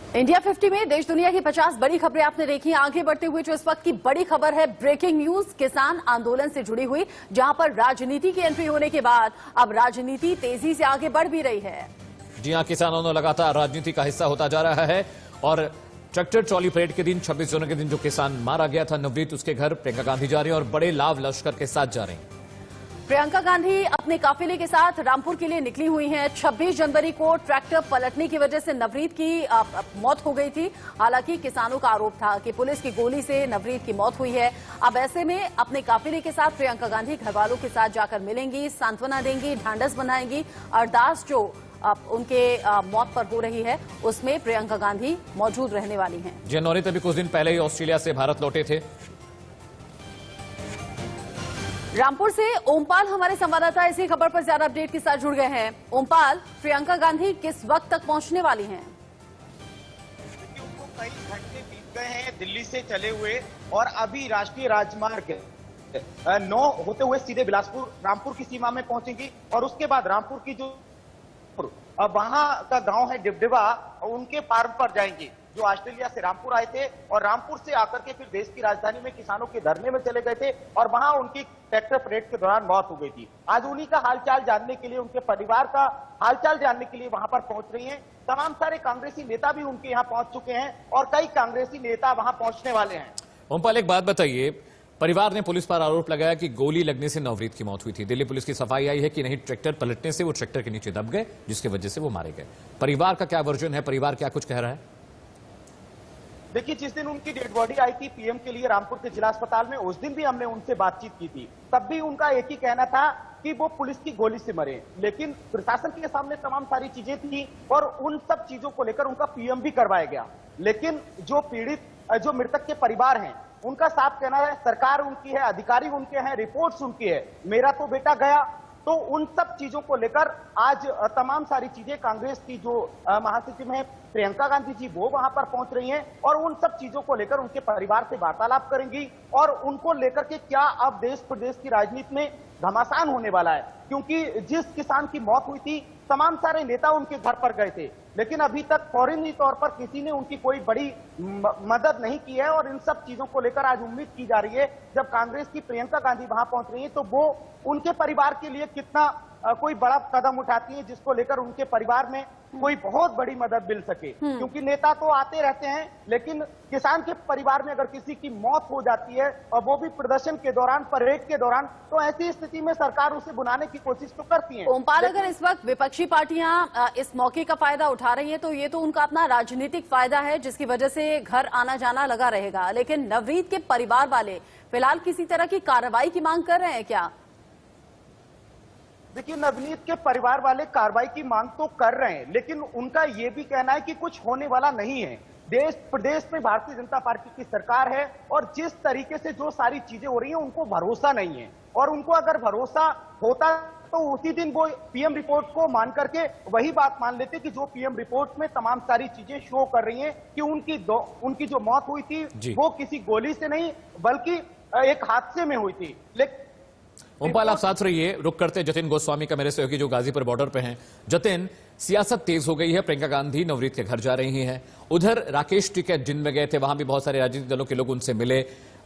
India 50 में देश दुनिया की 50 बड़ी खबरें आपने देखी। आगे बढ़ते हुए जो इस वक्त की बड़ी खबर है, ब्रेकिंग न्यूज किसान आंदोलन से जुड़ी हुई, जहां पर राजनीति की एंट्री होने के बाद अब राजनीति तेजी से आगे बढ़ भी रही है। जी हां, किसानों ने लगातार राजनीति का हिस्सा होता जा रहा है और ट्रैक्टर ट्रॉली परेड के दिन 26 जनवरी के दिन जो किसान मारा गया था नवनीत, उसके घर प्रियंका गांधी जा रही हैं और बड़े लाभ लश्कर के साथ जा रही हैं। प्रियंका गांधी अपने काफिले के साथ रामपुर के लिए निकली हुई हैं। 26 जनवरी को ट्रैक्टर पलटने की वजह से नवनीत की मौत हो गई थी। हालांकि किसानों का आरोप था कि पुलिस की गोली से नवनीत की मौत हुई है। अब ऐसे में अपने काफिले के साथ प्रियंका गांधी घर वालों के साथ जाकर मिलेंगी, सांत्वना देंगी, ढांढस बनाएंगी। अरदास जो उनके मौत पर हो रही है उसमें प्रियंका गांधी मौजूद रहने वाली हैं। जी, नवनीत अभी कुछ दिन पहले ही ऑस्ट्रेलिया से भारत लौटे थे। रामपुर से ओमपाल हमारे संवाददाता इसी खबर पर ज्यादा अपडेट के साथ जुड़ गए हैं। ओमपाल, प्रियंका गांधी किस वक्त तक पहुंचने वाली हैं? उनको कई घंटे बीत गए हैं दिल्ली से चले हुए और अभी राष्ट्रीय राजमार्ग 9 होते हुए सीधे बिलासपुर रामपुर की सीमा में पहुंचेंगी और उसके बाद रामपुर की जो वहां का गांव है डिबडिबा, उनके पार पर जाएंगे। जो ऑस्ट्रेलिया से रामपुर आए थे और रामपुर से आकर के फिर देश की राजधानी में किसानों के धरने में चले गए थे और वहां उनकी ट्रैक्टर परेड के दौरान मौत हो गई थी। आज उन्हीं का हालचाल जानने के लिए, उनके परिवार का हालचाल जानने के लिए वहां पर पहुंच रही हैं। तमाम सारे कांग्रेसी नेता भी उनके यहाँ पहुंच चुके हैं और कई कांग्रेसी नेता वहां पहुंचने वाले हैं। ओमपाल, एक बात बताइए, परिवार ने पुलिस पर आरोप लगाया कि गोली लगने से नवनीत की मौत हुई थी। दिल्ली पुलिस की सफाई आई है कि नहीं, ट्रैक्टर पलटने से वो ट्रैक्टर के नीचे दब गए जिसकी वजह से वो मारे गए। परिवार का क्या वर्जन है, परिवार क्या कुछ कह रहा है? देखिए, जिस दिन उनकी डेड बॉडी आई थी पीएम के लिए रामपुर के जिला अस्पताल में, उस दिन भी हमने उनसे बातचीत की थी। तब भी उनका एक ही कहना था कि वो पुलिस की गोली से मरे, लेकिन प्रशासन के सामने तमाम सारी चीजें थी और उन सब चीजों को लेकर उनका पीएम भी करवाया गया। लेकिन जो पीड़ित, जो मृतक के परिवार हैं, उनका साफ कहना है सरकार उनकी है, अधिकारी उनके हैं, रिपोर्ट्स उनकी है, मेरा तो बेटा गया। तो उन सब चीजों को लेकर आज तमाम सारी चीजें कांग्रेस की जो महासचिव हैं प्रियंका गांधी जी, वो वहां पर पहुंच रही हैं और उन सब चीजों को लेकर उनके परिवार से वार्तालाप करेंगी और उनको लेकर के क्या अब देश प्रदेश की राजनीति में घमासान होने वाला है। क्योंकि जिस किसान की मौत हुई थी, तमाम सारे नेता उनके घर पर गए थे, लेकिन अभी तक फौरनी तौर पर किसी ने उनकी कोई बड़ी मदद नहीं की है और इन सब चीजों को लेकर आज उम्मीद की जा रही है जब कांग्रेस की प्रियंका गांधी वहां पहुंच रही है तो वो उनके परिवार के लिए कितना कोई बड़ा कदम उठाती है जिसको लेकर उनके परिवार में कोई बहुत बड़ी मदद मिल सके। क्योंकि नेता तो आते रहते हैं, लेकिन किसान के परिवार में अगर किसी की मौत हो जाती है और वो भी प्रदर्शन के दौरान, परेड के दौरान, तो ऐसी स्थिति में सरकार उसे बुलाने की कोशिश तो करती है। ओमपाल, अगर इस वक्त विपक्षी पार्टियां इस मौके का फायदा उठा रही है तो ये तो उनका अपना राजनीतिक फायदा है जिसकी वजह से घर आना जाना लगा रहेगा, लेकिन नवनीत के परिवार वाले फिलहाल किसी तरह की कार्रवाई की मांग कर रहे हैं क्या? देखिए, नवनीत के परिवार वाले कार्रवाई की मांग तो कर रहे हैं, लेकिन उनका यह भी कहना है कि कुछ होने वाला नहीं है। देश प्रदेश में भारतीय जनता पार्टी की सरकार है और जिस तरीके से जो सारी चीजें हो रही हैं उनको भरोसा नहीं है और उनको अगर भरोसा होता तो उसी दिन वो पीएम रिपोर्ट को मान करके वही बात मान लेते कि जो पीएम रिपोर्ट में तमाम सारी चीजें शो कर रही हैं कि उनकी जो मौत हुई थी वो किसी गोली से नहीं बल्कि एक हादसे में हुई थी। लेकिन ओमपाल, आप साथ रहिए। रुक करते जतिन गोस्वामी का मेरे सहयोगी जो गाजीपुर बॉर्डर पे हैं। जतिन, सियासत तेज हो गई है, प्रियंका गांधी नवनीत के घर जा रही हैं। उधर राकेश टिकैत जिन में गए थे, वहां भी बहुत सारे राजनीतिक दलों के लोग उनसे मिले।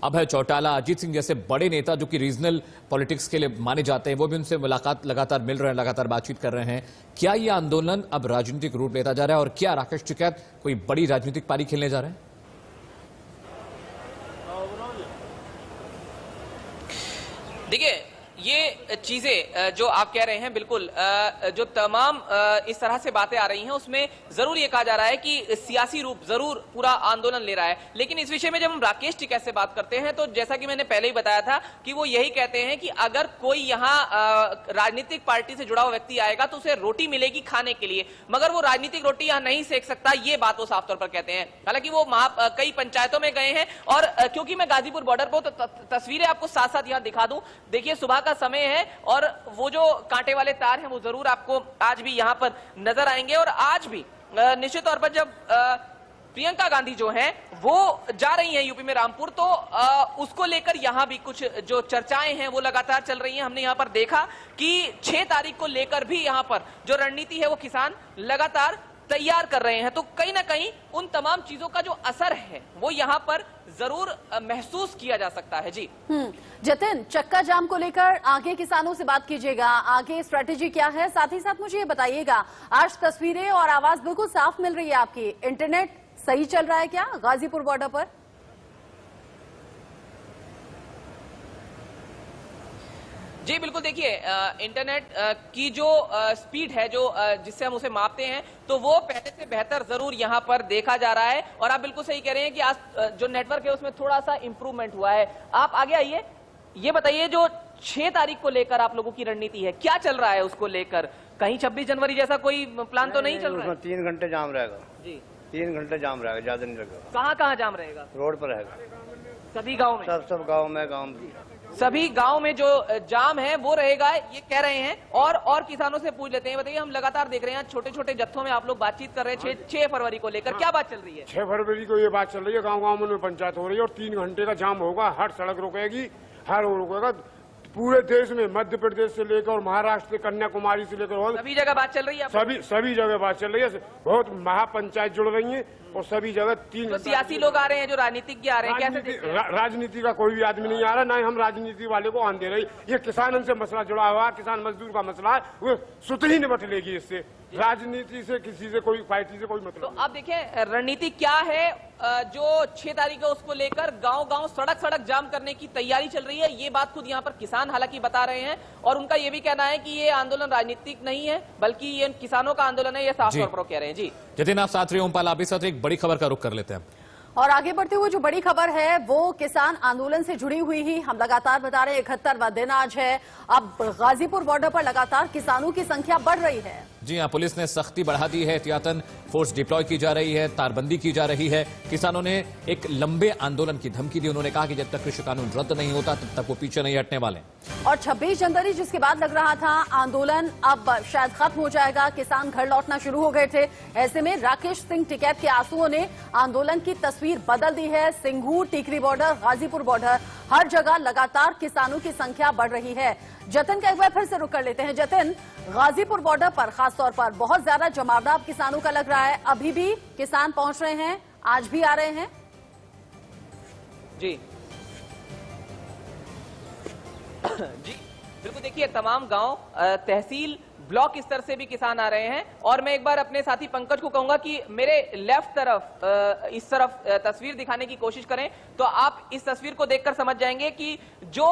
अभय चौटाला, अजीत सिंह जैसे बड़े नेता जो कि रीजनल पॉलिटिक्स के लिए माने जाते हैं, वो भी उनसे मुलाकात लगातार मिल रहे हैं, लगातार बातचीत कर रहे हैं। क्या ये आंदोलन अब राजनीतिक रूप लेता जा रहा है और क्या राकेश टिकैत कोई बड़ी राजनीतिक पारी खेलने जा रहे हैं? देखिए, ये चीजें जो आप कह रहे हैं, बिल्कुल जो तमाम इस तरह से बातें आ रही हैं उसमें जरूर ये कहा जा रहा है कि सियासी रूप जरूर पूरा आंदोलन ले रहा है। लेकिन इस विषय में जब हम राकेश टिकैत से बात करते हैं तो जैसा कि मैंने पहले ही बताया था कि वो यही कहते हैं कि अगर कोई यहाँ राजनीतिक पार्टी से जुड़ा हुआ व्यक्ति आएगा तो उसे रोटी मिलेगी खाने के लिए, मगर वो राजनीतिक रोटी यहाँ नहीं सेक सकता, ये बात वो साफ तौर पर कहते हैं। हालांकि वो कई पंचायतों में गए हैं और क्योंकि मैं गाजीपुर बॉर्डर पर तो तस्वीरें आपको साथ साथ यहाँ दिखा दूं। देखिए, सुबह समय है और वो जो कांटे वाले तार हैं वो जरूर आपको आज भी यहां पर नजर आएंगे और आज भी निश्चित तौर पर जब प्रियंका गांधी जो हैं वो जा रही हैं यूपी में रामपुर, तो उसको लेकर यहां भी कुछ जो चर्चाएं हैं वो लगातार चल रही हैं। हमने यहां पर देखा कि 6 तारीख को लेकर भी यहां पर जो रणनीति है वो किसान लगातार तैयार कर रहे हैं, तो कहीं ना कहीं उन तमाम चीजों का जो असर है वो यहाँ पर जरूर महसूस किया जा सकता है। जी जतिन, चक्का जाम को लेकर आगे किसानों से बात कीजिएगा, आगे स्ट्रेटेजी क्या है, साथ ही साथ मुझे ये बताइएगा, आज तस्वीरें और आवाज बिल्कुल साफ मिल रही है आपकी, इंटरनेट सही चल रहा है क्या गाजीपुर बॉर्डर पर? जी बिल्कुल, देखिए इंटरनेट की जो स्पीड है, जो जिससे हम उसे मापते हैं, तो वो पहले से बेहतर जरूर यहाँ पर देखा जा रहा है। और आप बिल्कुल सही कह रहे हैं कि आज जो नेटवर्क है उसमें थोड़ा सा इंप्रूवमेंट हुआ है। आप आगे आइए, ये बताइए जो 6 तारीख को लेकर आप लोगों की रणनीति है, क्या चल रहा है उसको लेकर? कहीं 26 जनवरी जैसा कोई प्लान तो नहीं चल रहा है? 3 घंटे जाम रहेगा जी, 3 घंटे जाम रहेगा, ज्यादा नहीं लगेगा। कहाँ कहाँ जाम रहेगा? रोड पर रहेगा, सभी गाँव में? सब गाँव में सभी गांव में जो जाम है वो रहेगा, ये कह रहे हैं। और किसानों से पूछ लेते हैं। बताइए, हम लगातार देख रहे हैं छोटे छोटे जत्थों में आप लोग बातचीत कर रहे हैं 6 फरवरी को लेकर, क्या बात चल रही है? 6 फरवरी को ये बात चल रही है, गांव-गांव में पंचायत हो रही है और 3 घंटे का जाम होगा, हर सड़क रुकेगी, हर रोड रुकेगा, पूरे देश में, मध्य प्रदेश से लेकर और महाराष्ट्र से कन्याकुमारी से लेकर सभी जगह बात चल रही है। सभी जगह बात चल रही है, बहुत महापंचायत जुड़ रही है और सभी जगह 3 तो सियासी लोग आ रहे हैं, जो राजनीतिज्ञ आ रहे हैं, कैसे? राजनीति का कोई भी आदमी नहीं आ रहा, ना ही हम राजनीति वाले को आन दे रहे। ये किसानों से मसला जुड़ा हुआ, किसान मजदूर का मसला है, वो सुत ही निपट लेगी इससे, राजनीति से किसी से कोई पार्टी से कोई मतलब। तो आप देखें रणनीति क्या है, जो 6 तारीख है उसको लेकर गांव-गांव सड़क जाम करने की तैयारी चल रही है। ये बात खुद यहाँ पर किसान हालांकि बता रहे हैं और उनका ये भी कहना है कि ये आंदोलन राजनीतिक नहीं है, बल्कि ये किसानों का आंदोलन है, ये साफ तौर पर कह रहे हैं। जी जतिन, आप साथ रहे ओमपाल, आप भी साथ एक बड़ी खबर का रुख कर लेते हैं और आगे बढ़ते हुए जो बड़ी खबर है वो किसान आंदोलन से जुड़ी हुई ही, हम लगातार बता रहे हैं 71वां दिन आज है। अब गाजीपुर बॉर्डर पर लगातार किसानों की संख्या बढ़ रही है। जी हां, पुलिस ने सख्ती बढ़ा दी है, एहतियातन फोर्स डिप्लॉय की जा रही है, तारबंदी की जा रही है। किसानों ने एक लंबे आंदोलन की धमकी दी, उन्होंने कहा कि जब तक कृषि कानून रद्द नहीं होता तब तक वो पीछे नहीं हटने वाले। और 26 जनवरी जिसके बाद लग रहा था आंदोलन अब शायद खत्म हो जाएगा, किसान घर लौटना शुरू हो गए थे, ऐसे में राकेश सिंह टिकैत के आंसुओं ने आंदोलन की तस्वीर बदल दी है। सिंघू, टीकरी बॉर्डर, गाजीपुर बॉर्डर, हर जगह लगातार किसानों की संख्या बढ़ रही है। जतिन का एक बार फिर से रुक कर लेते हैं। जतिन, गाजीपुर बॉर्डर पर खासतौर पर बहुत ज्यादा जमावड़ा किसानों का लग रहा है, अभी भी किसान पहुंच रहे हैं, आज भी आ रहे हैं? जी जी बिल्कुल, देखिए तमाम गांव, तहसील, ब्लॉक स्तर से भी किसान आ रहे हैं। और मैं एक बार अपने साथी पंकज को कहूंगा कि मेरे लेफ्ट तरफ, इस तरफ तस्वीर दिखाने की कोशिश करें, तो आप इस तस्वीर को देखकर समझ जाएंगे कि जो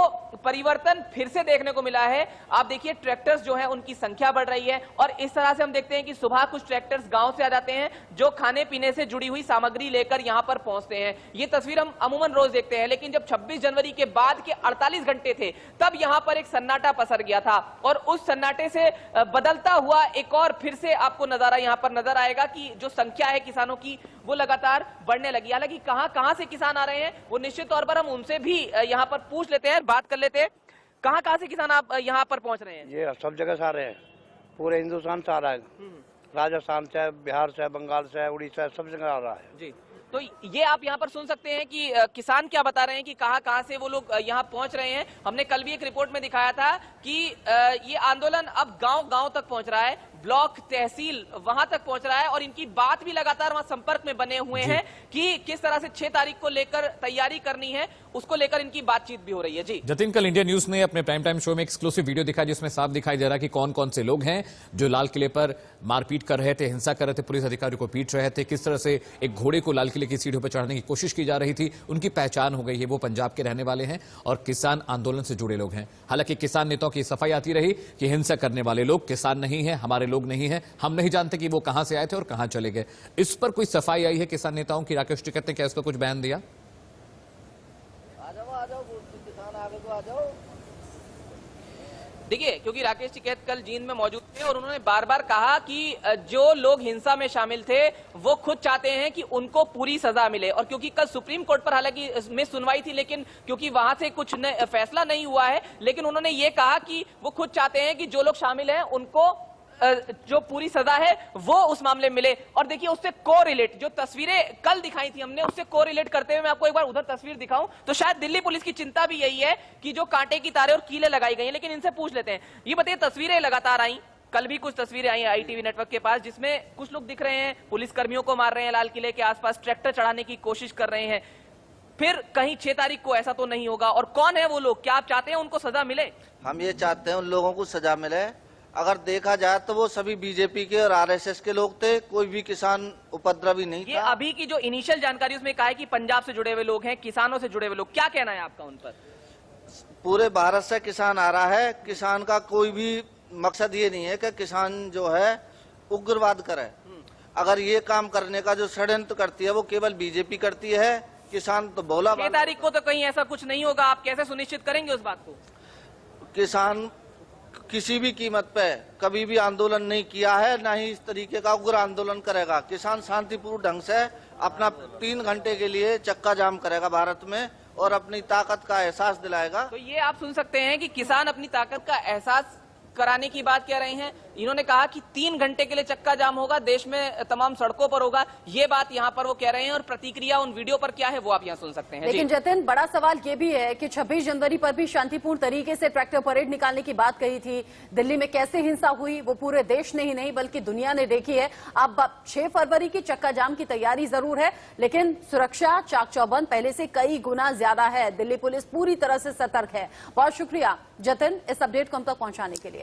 परिवर्तन फिर से देखने को मिला है। आप देखिए ट्रैक्टर्स जो हैं उनकी संख्या बढ़ रही है और इस तरह से हम देखते हैं कि सुबह कुछ ट्रैक्टर्स गांव से आ जाते हैं जो खाने पीने से जुड़ी हुई सामग्री लेकर यहां पर पहुंचते हैं। ये तस्वीर हम अमूमन रोज देखते हैं, लेकिन जब 26 जनवरी के बाद के 48 घंटे थे तब यहां पर एक सन्नाटा पसर गया था और उस सन्नाटे से बदलता हुआ एक और फिर से आपको नजारा यहां पर नजर आएगा कि जो संख्या है किसानों की वो लगातार बढ़ने लगी। हालांकि कहां से किसान आ रहे हैं वो निश्चित तौर पर हम उनसे भी यहां पर पूछ लेते हैं, बात कर लेते हैं। कहां से किसान आप यहां पर पहुंच रहे हैं? ये सब जगह से आ रहे हैं, पूरे हिंदुस्तान से आ रहा है, राजस्थान से, बिहार से, बंगाल से, उड़ीसा, सब जगह आ रहा है। जी, तो ये आप यहाँ पर सुन सकते हैं कि किसान क्या बता रहे हैं कि कहां से वो लोग यहाँ पहुंच रहे हैं। हमने कल भी एक रिपोर्ट में दिखाया था कि ये आंदोलन अब गांव तक पहुंच रहा है, ब्लॉक, तहसील वहां तक पहुंच रहा है और इनकी बात भी लगातार वहां संपर्क में बने हुए हैं कि किस तरह से 6 तारीख को लेकर तैयारी करनी है, उसको लेकर इनकी बातचीत भी हो रही है। जी जतिन, कल इंडिया न्यूज ने अपने प्राइम टाइम शो में एक्सक्लूसिव वीडियो दिखाया जिसमें साफ दिखाई दे रहा कि कौन कौन से लोग हैं जो लाल किले पर मारपीट कर रहे थे, हिंसा कर रहे थे, पुलिस अधिकारियों को पीट रहे थे, किस तरह से एक घोड़े को लाल किले की सीढ़ियों पर चढ़ाने की कोशिश की जा रही थी। उनकी पहचान हो गई है, वो पंजाब के रहने वाले हैं और किसान आंदोलन से जुड़े लोग हैं। हालांकि किसान नेताओं की सफाई आती रही कि हिंसा करने वाले लोग किसान नहीं है, हमारे लोग नहीं है, हम नहीं जानते कि वो कहां से आए थे और कहां चले गए। इस पर कोई सफाई आई है किसान नेताओं की? राकेश टिकैत ने क्या इसका कुछ बयान दिया? देखिए, क्योंकि राकेश टिकैत कल जींद में मौजूद थे और उन्होंने बार बार कहा कि जो लोग हिंसा में शामिल थे वो खुद चाहते हैं कि उनको पूरी सजा मिले। और क्योंकि कल सुप्रीम कोर्ट पर हालांकि इसमें सुनवाई थी, लेकिन क्योंकि वहां से कुछ फैसला नहीं हुआ है, लेकिन उन्होंने ये कहा कि वो खुद चाहते हैं कि जो लोग शामिल हैं उनको जो पूरी सजा है वो उस मामले में मिले। और देखिए उससे कोरिलेट जो तस्वीरें कल दिखाई थी हमने, उससे कोरिलेट करते हुए मैं आपको एक बार उधर तस्वीर दिखाऊं तो शायद दिल्ली पुलिस की चिंता भी यही है कि जो कांटे की तारें और कीलें लगाई गई हैं। लेकिन इनसे पूछ लेते हैं, ये बताइए तस्वीरें लगातार आई, कल भी कुछ तस्वीरें आई ITV नेटवर्क के पास, जिसमें कुछ लोग दिख रहे हैं पुलिस कर्मियों को मार रहे हैं, लाल किले के आसपास ट्रैक्टर चढ़ाने की कोशिश कर रहे हैं। फिर कहीं 6 तारीख को ऐसा तो नहीं होगा। और कौन है वो लोग? क्या आप चाहते हैं उनको सजा मिले? हम ये चाहते हैं उन लोगों को सजा मिले। अगर देखा जाए तो वो सभी बीजेपी के और RSS के लोग थे, कोई भी किसान उपद्रवी नहीं ये था। अभी की जो इनिशियल जानकारी उसमें कहा है कि पंजाब से जुड़े हुए लोग हैं, किसानों से जुड़े हुए लोग, क्या कहना है आपका उन पर? पूरे भारत से किसान आ रहा है। किसान का कोई भी मकसद ये नहीं है कि किसान जो है उग्रवाद करे। अगर ये काम करने का जो षड्यंत्र करती है वो केवल बीजेपी करती है। किसान तो बोला 6 तारीख को तो कहीं ऐसा कुछ नहीं होगा। आप कैसे सुनिश्चित करेंगे उस बात को? किसान किसी भी कीमत पे कभी भी आंदोलन नहीं किया है, ना ही इस तरीके का उग्र आंदोलन करेगा। किसान शांतिपूर्ण ढंग से अपना 3 घंटे के लिए चक्का जाम करेगा भारत में और अपनी ताकत का एहसास दिलाएगा। तो ये आप सुन सकते हैं कि किसान अपनी ताकत का एहसास कराने की बात कह रहे हैं। इन्होंने कहा कि 3 घंटे के लिए चक्का जाम होगा, देश में तमाम सड़कों पर होगा। ये बात यहाँ पर वो कह रहे हैं और प्रतिक्रिया उन वीडियो पर क्या है वो आप यहाँ सुन सकते हैं। लेकिन जतिन, बड़ा सवाल ये भी है कि 26 जनवरी पर भी शांतिपूर्ण तरीके से ट्रैक्टर परेड निकालने की बात कही थी। दिल्ली में कैसे हिंसा हुई वो पूरे देश ने ही नहीं बल्कि दुनिया ने देखी है। अब 6 फरवरी की चक्का जाम की तैयारी जरूर है, लेकिन सुरक्षा चाक चौबंद पहले से कई गुना ज्यादा है। दिल्ली पुलिस पूरी तरह से सतर्क है। बहुत शुक्रिया जतिन इस अपडेट को हम तक पहुंचाने के लिए।